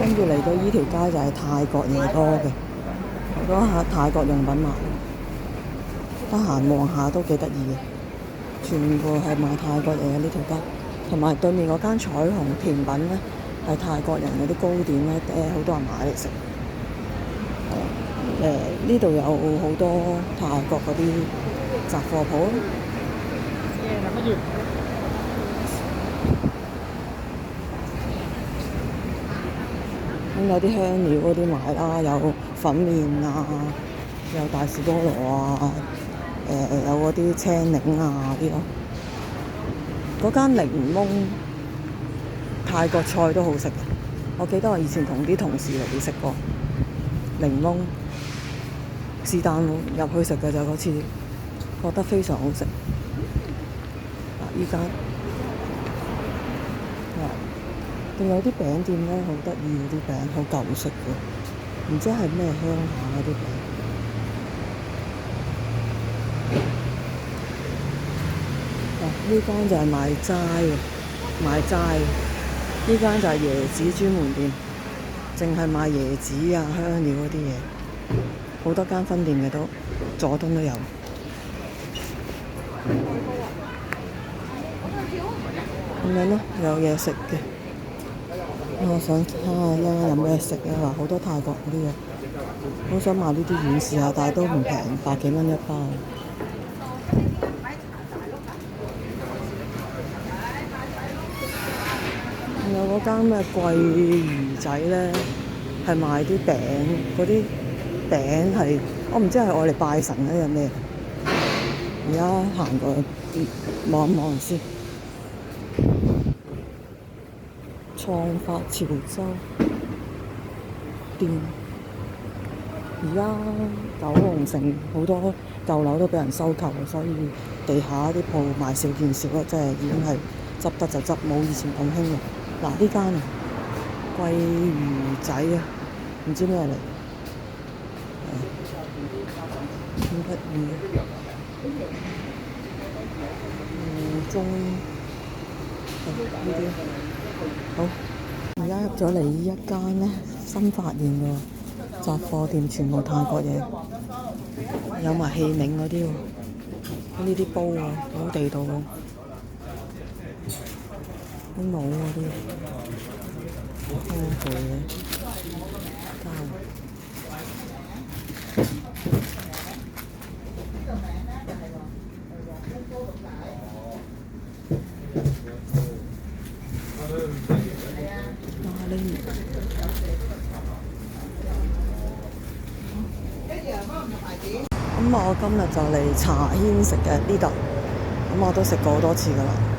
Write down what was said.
跟住嚟到依條街就係泰國嘢多嘅，好多泰國用品賣，得閒望下都幾得意嘅，全部係賣泰國嘢嘅呢條街。同埋對面嗰間彩虹甜品咧，係泰國人嗰啲糕點咧，好多人買嚟食。呢度有好多泰國嗰啲雜貨鋪。咁有啲香料嗰啲賣啦，有粉麵啊，有大士多羅啊，有嗰啲青檸啊啲咯。嗰間檸檬泰國菜都好食嘅，我記得我以前同啲同事嚟食過檸檬，是但入去食嘅就嗰次，覺得非常好食。依間仲有啲餅店咧，好得意啲餅，好舊式嘅，唔知係咩鄉下嗰啲餅。呢間就係賣齋嘅，賣齋。呢間就係椰子專門店，淨係賣椰子啊、香料嗰啲嘢，好多間分店嘅都，佐敦都有。咁樣咯，有嘢食嘅。我想睇下依家有咩食啊！好多泰國嗰啲嘢，好想買呢啲軟試下，但係都唔平，100幾蚊一包。有嗰間咩桂魚仔咧，係賣啲餅，嗰啲餅係我唔知係愛嚟拜神咧，有咩？而家行過去望一望先。創發潮州店，而家九龍城好多舊樓都俾人收購，所以地下啲鋪賣少見少啦，即係已經係執得就執，冇以前咁興啦。嗱，呢間啊，桂魚仔啊，唔知咩嚟，好得意啊！中呢啲好，而家入咗嚟呢一間咧，新發現嘅雜貨店，全部泰國嘢，有埋器皿嗰啲喎，呢啲煲啊，好地道喎，啲帽嗰啲，香水嘅膠。咁我今日就嚟茶軒食嘅呢度，咁我都食過好多次㗎啦。